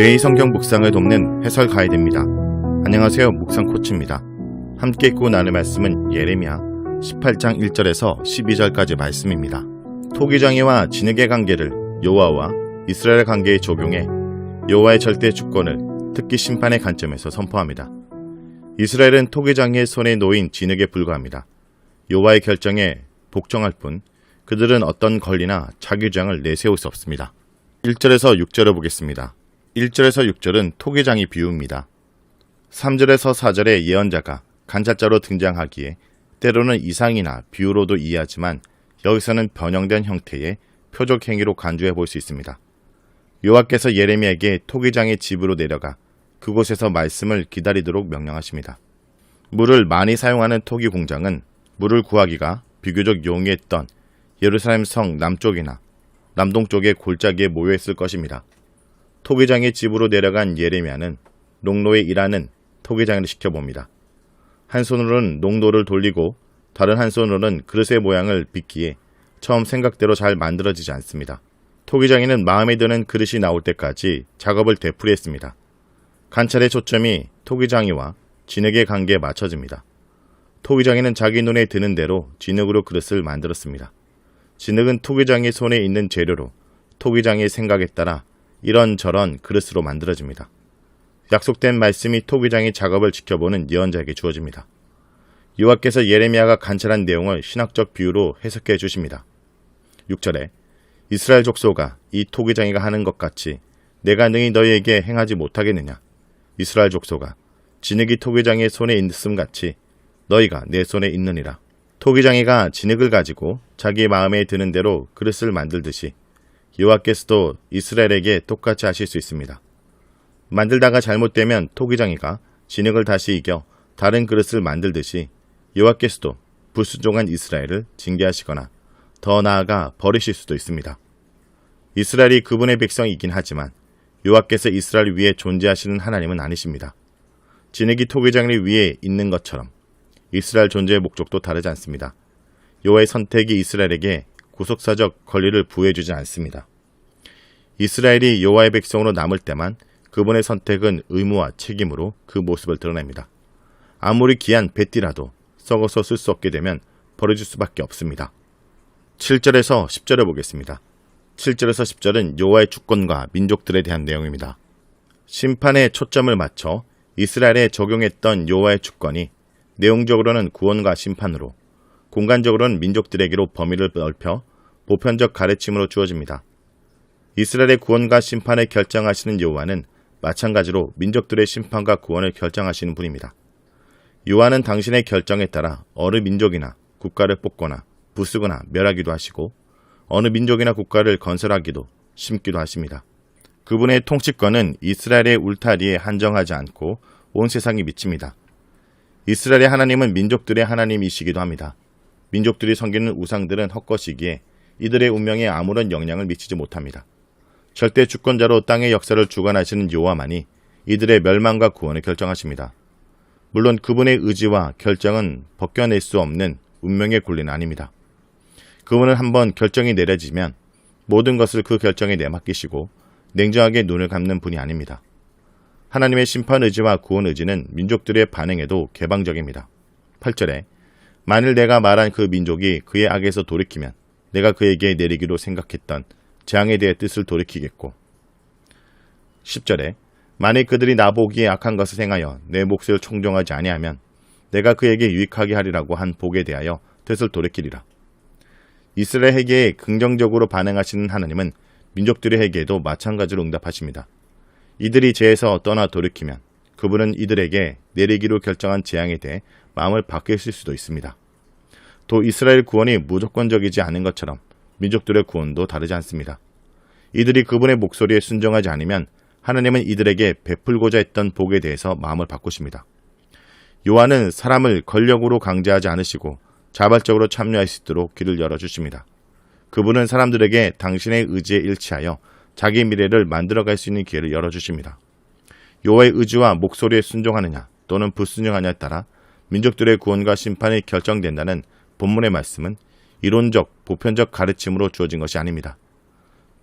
매일 성경 묵상을 돕는 해설 가이드입니다. 안녕하세요. 묵상 코치입니다. 함께 읽고 나눌 말씀은 예레미야 18장 1절에서 12절까지 말씀입니다. 토기장이와 진흙의 관계를 여호와와 이스라엘 관계에 적용해 여호와의 절대 주권을 특히 심판의 관점에서 선포합니다. 이스라엘은 토기장이의 손에 놓인 진흙에 불과합니다. 여호와의 결정에 복종할 뿐 그들은 어떤 권리나 자규장을 내세울 수 없습니다. 1절에서 6절을 보겠습니다. 1절에서 6절은 토기장이 비유입니다. 3절에서 4절의 예언자가 간찰자로 등장하기에 때로는 이상이나 비유로도 이해하지만 여기서는 변형된 형태의 표적 행위로 간주해 볼 수 있습니다. 여호와께서 예레미야에게 토기장의 집으로 내려가 그곳에서 말씀을 기다리도록 명령하십니다. 물을 많이 사용하는 토기 공장은 물을 구하기가 비교적 용이했던 예루살렘 성 남쪽이나 남동쪽의 골짜기에 모여 있을 것입니다. 토기장의 집으로 내려간 예레미야는 농로에 일하는 토기장을 시켜봅니다. 한 손으로는 농도를 돌리고 다른 한 손으로는 그릇의 모양을 빚기에 처음 생각대로 잘 만들어지지 않습니다. 토기장이는 마음에 드는 그릇이 나올 때까지 작업을 되풀이했습니다. 관찰의 초점이 토기장이와 진흙의 관계에 맞춰집니다. 토기장이는 자기 눈에 드는 대로 진흙으로 그릇을 만들었습니다. 진흙은 토기장의 손에 있는 재료로 토기장의 생각에 따라 이런저런 그릇으로 만들어집니다. 약속된 말씀이 토기장의 작업을 지켜보는 예언자에게 주어집니다. 여호와께서 예레미야가 관찰한 내용을 신학적 비유로 해석해 주십니다. 6절에 이스라엘 족속아 이 토기장이가 하는 것 같이 내가 능히 너희에게 행하지 못하겠느냐. 이스라엘 족속아 진흙이 토기장의 손에 있음 같이 너희가 내 손에 있느니라. 토기장이가 진흙을 가지고 자기 마음에 드는 대로 그릇을 만들듯이 여호와께서도 이스라엘에게 똑같이 하실 수 있습니다. 만들다가 잘못되면 토기장이가 진흙을 다시 이겨 다른 그릇을 만들듯이 여호와께서도 불순종한 이스라엘을 징계하시거나 더 나아가 버리실 수도 있습니다. 이스라엘이 그분의 백성이긴 하지만 여호와께서 이스라엘 위에 존재하시는 하나님은 아니십니다. 진흙이 토기장을 위에 있는 것처럼 이스라엘 존재의 목적도 다르지 않습니다. 여호와의 선택이 이스라엘에게 구속사적 권리를 부여해주지 않습니다. 이스라엘이 여호와의 백성으로 남을 때만 그분의 선택은 의무와 책임으로 그 모습을 드러냅니다. 아무리 귀한 뱃띠라도 썩어서 쓸 수 없게 되면 버려질 수밖에 없습니다. 7절에서 10절을 보겠습니다. 7절에서 10절은 여호와의 주권과 민족들에 대한 내용입니다. 심판에 초점을 맞춰 이스라엘에 적용했던 여호와의 주권이 내용적으로는 구원과 심판으로, 공간적으로는 민족들에게로 범위를 넓혀 보편적 가르침으로 주어집니다. 이스라엘의 구원과 심판을 결정하시는 여호와는 마찬가지로 민족들의 심판과 구원을 결정하시는 분입니다. 여호와는 당신의 결정에 따라 어느 민족이나 국가를 뽑거나 부수거나 멸하기도 하시고 어느 민족이나 국가를 건설하기도 심기도 하십니다. 그분의 통치권은 이스라엘의 울타리에 한정하지 않고 온 세상에 미칩니다. 이스라엘의 하나님은 민족들의 하나님이시기도 합니다. 민족들이 섬기는 우상들은 헛것이기에 이들의 운명에 아무런 영향을 미치지 못합니다. 절대 주권자로 땅의 역사를 주관하시는 여호와만이 이들의 멸망과 구원을 결정하십니다. 물론 그분의 의지와 결정은 벗겨낼 수 없는 운명의 권리는 아닙니다. 그분은 한번 결정이 내려지면 모든 것을 그 결정에 내맡기시고 냉정하게 눈을 감는 분이 아닙니다. 하나님의 심판 의지와 구원 의지는 민족들의 반응에도 개방적입니다. 8절에 만일 내가 말한 그 민족이 그의 악에서 돌이키면 내가 그에게 내리기로 생각했던 재앙에 대해 뜻을 돌이키겠고 10절에 만일 그들이 나보기에 악한 것을 행하여 내 몫을 청정하지 아니하면 내가 그에게 유익하게 하리라고 한 복에 대하여 뜻을 돌이키리라. 이스라엘 회개에 긍정적으로 반응하시는 하나님은 민족들의 회개에도 마찬가지로 응답하십니다. 이들이 죄에서 떠나 돌이키면 그분은 이들에게 내리기로 결정한 재앙에 대해 마음을 바뀌실 수도 있습니다. 또 이스라엘 구원이 무조건적이지 않은 것처럼 민족들의 구원도 다르지 않습니다. 이들이 그분의 목소리에 순종하지 않으면 하나님은 이들에게 베풀고자 했던 복에 대해서 마음을 바꾸십니다. 여호와는 사람을 권력으로 강제하지 않으시고 자발적으로 참여할 수 있도록 길을 열어주십니다. 그분은 사람들에게 당신의 의지에 일치하여 자기 미래를 만들어갈 수 있는 기회를 열어주십니다. 여호와의 의지와 목소리에 순종하느냐 또는 불순종하느냐에 따라 민족들의 구원과 심판이 결정된다는 본문의 말씀은 이론적, 보편적 가르침으로 주어진 것이 아닙니다.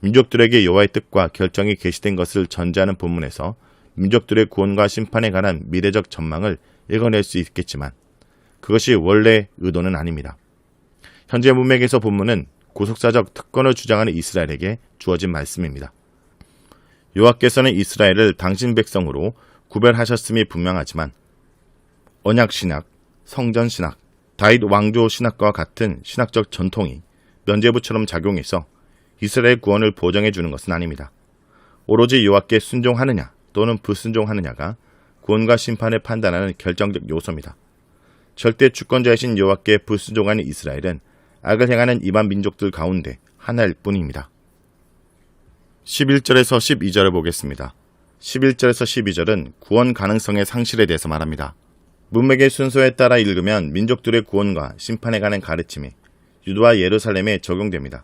민족들에게 여호와의 뜻과 결정이 계시된 것을 전제하는 본문에서 민족들의 구원과 심판에 관한 미래적 전망을 읽어낼 수 있겠지만 그것이 원래 의도는 아닙니다. 현재 문맥에서 본문은 구속사적 특권을 주장하는 이스라엘에게 주어진 말씀입니다. 여호와께서는 이스라엘을 당신 백성으로 구별하셨음이 분명하지만 언약신학, 성전신학, 다윗 왕조 신학과 같은 신학적 전통이 면죄부처럼 작용해서 이스라엘 구원을 보장해 주는 것은 아닙니다. 오로지 여호와께 순종하느냐 또는 불순종하느냐가 구원과 심판을 판단하는 결정적 요소입니다. 절대 주권자이신 여호와께 불순종하는 이스라엘은 악을 행하는 이방 민족들 가운데 하나일 뿐입니다. 11절에서 12절을 보겠습니다. 11절에서 12절은 구원 가능성의 상실에 대해서 말합니다. 문맥의 순서에 따라 읽으면 민족들의 구원과 심판에 관한 가르침이 유다와 예루살렘에 적용됩니다.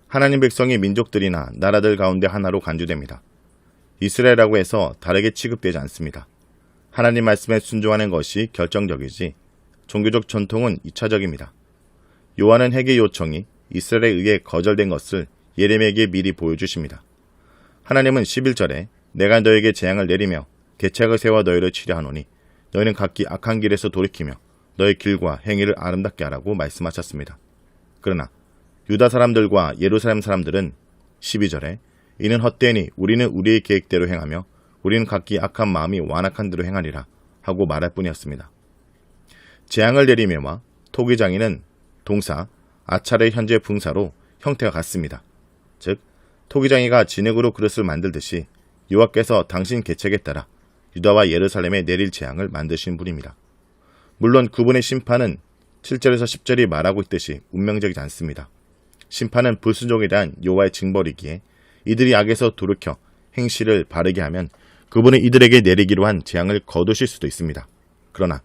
하나님 백성이 민족들이나 나라들 가운데 하나로 간주됩니다. 이스라엘이라고 해서 다르게 취급되지 않습니다. 하나님 말씀에 순종하는 것이 결정적이지 종교적 전통은 2차적입니다. 요한은 회개 요청이 이스라엘에 의해 거절된 것을 예레미야에게 미리 보여주십니다. 하나님은 11절에 내가 너에게 재앙을 내리며 계책을 세워 너희를 치려하노니 너희는 각기 악한 길에서 돌이키며 너의 길과 행위를 아름답게 하라고 말씀하셨습니다. 그러나 유다 사람들과 예루살렘 사람들은 12절에 이는 헛되니 우리는 우리의 계획대로 행하며 우리는 각기 악한 마음이 완악한 대로 행하리라 하고 말할 뿐이었습니다. 재앙을 내리며와 토기장이는 동사 아찰의 현재 분사로 형태가 같습니다. 즉 토기장이가 진흙으로 그릇을 만들듯이 여호와께서 당신 계책에 따라 유다와 예루살렘에 내릴 재앙을 만드신 분입니다. 물론 그분의 심판은 7절에서 10절이 말하고 있듯이 운명적이지 않습니다. 심판은 불순종에 대한 여호와의 징벌이기에 이들이 악에서 돌이켜 행실을 바르게 하면 그분은 이들에게 내리기로 한 재앙을 거두실 수도 있습니다. 그러나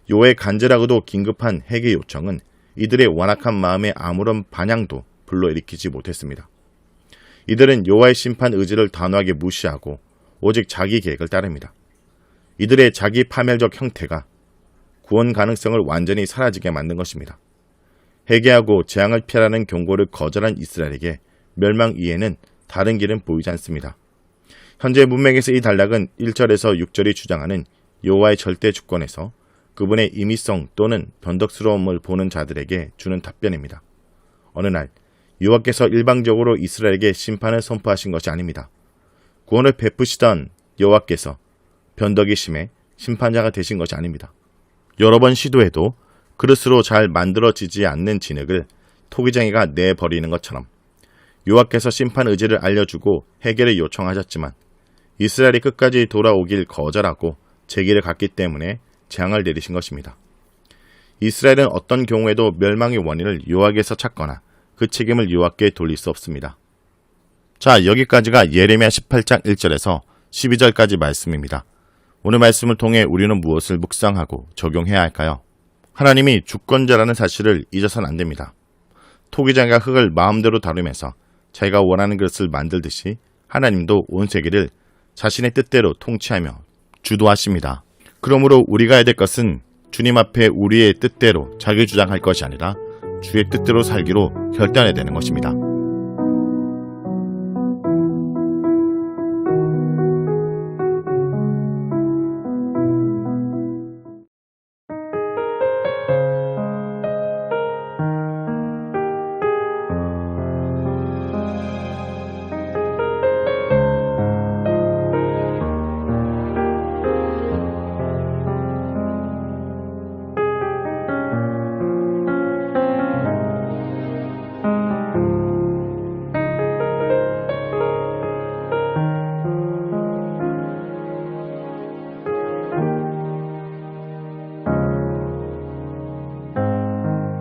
여호와의 간절하고도 긴급한 회개 요청은 이들의 완악한 마음에 아무런 반향도 불러일으키지 못했습니다. 이들은 여호와의 심판 의지를 단호하게 무시하고 오직 자기 계획을 따릅니다. 이들의 자기 파멸적 형태가 구원 가능성을 완전히 사라지게 만든 것입니다. 회개하고 재앙을 피하라는 경고를 거절한 이스라엘에게 멸망 이외에는 다른 길은 보이지 않습니다. 현재 문맥에서 이 단락은 1절에서 6절이 주장하는 여호와의 절대 주권에서 그분의 임의성 또는 변덕스러움을 보는 자들에게 주는 답변입니다. 어느 날 여호와께서 일방적으로 이스라엘에게 심판을 선포하신 것이 아닙니다. 구원을 베푸시던 여호와께서 변덕이 심해 심판자가 되신 것이 아닙니다. 여러 번 시도해도 그릇으로 잘 만들어지지 않는 진흙을 토기장이가 내버리는 것처럼 여호와께서 심판 의지를 알려주고 해결을 요청하셨지만 이스라엘이 끝까지 돌아오길 거절하고 재기를 갔기 때문에 재앙을 내리신 것입니다. 이스라엘은 어떤 경우에도 멸망의 원인을 여호와께서 찾거나 그 책임을 여호와께 돌릴 수 없습니다. 자, 여기까지가 예레미야 18장 1절에서 12절까지 말씀입니다. 오늘 말씀을 통해 우리는 무엇을 묵상하고 적용해야 할까요? 하나님이 주권자라는 사실을 잊어서는 안 됩니다. 토기장이가 흙을 마음대로 다루면서 자기가 원하는 것을 만들듯이 하나님도 온 세계를 자신의 뜻대로 통치하며 주도하십니다. 그러므로 우리가 해야 될 것은 주님 앞에 우리의 뜻대로 자기 주장할 것이 아니라 주의 뜻대로 살기로 결단해야 되는 것입니다.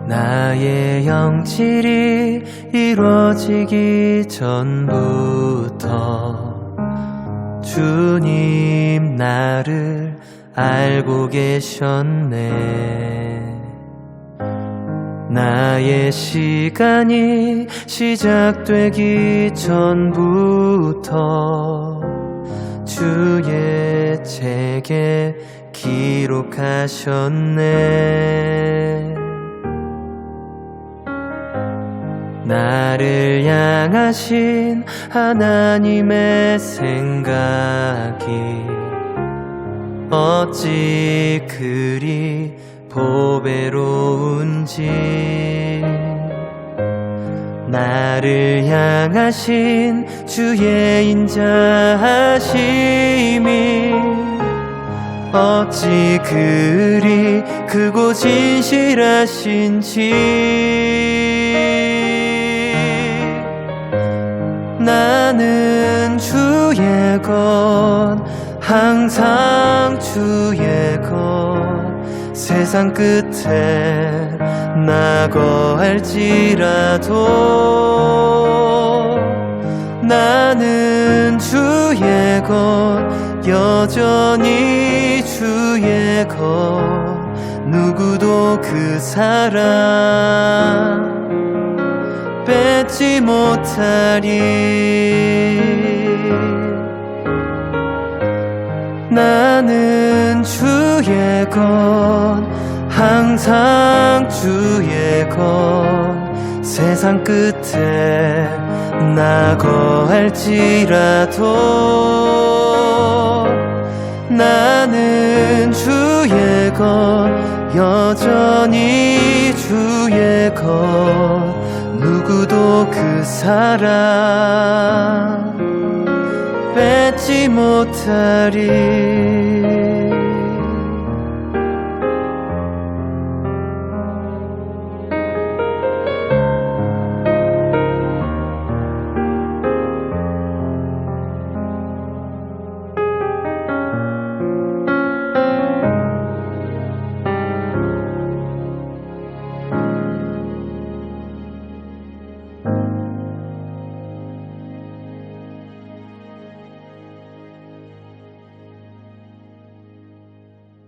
나의 영칠이 이루어지기 전부터 주님 나를 알고 계셨네. 나의 시간이 시작되기 전부터 주의 책에 기록하셨네. 나를 향하신 하나님의 생각이 어찌 그리 보배로운지, 나를 향하신 주의 인자하심이 어찌 그리 크고 진실하신지. 나는 주의 것, 항상 주의 것, 세상 끝에 나거할지라도 나는 주의 것, 여전히 주의 것, 누구도 그 사랑 뺏지 못하리. 나는 주의 것, 항상 주의 것, 세상 끝에 나거할지라도 나는 주의 것, 여전히 주의 것, 누구도 그 사랑 뺏지 못하리.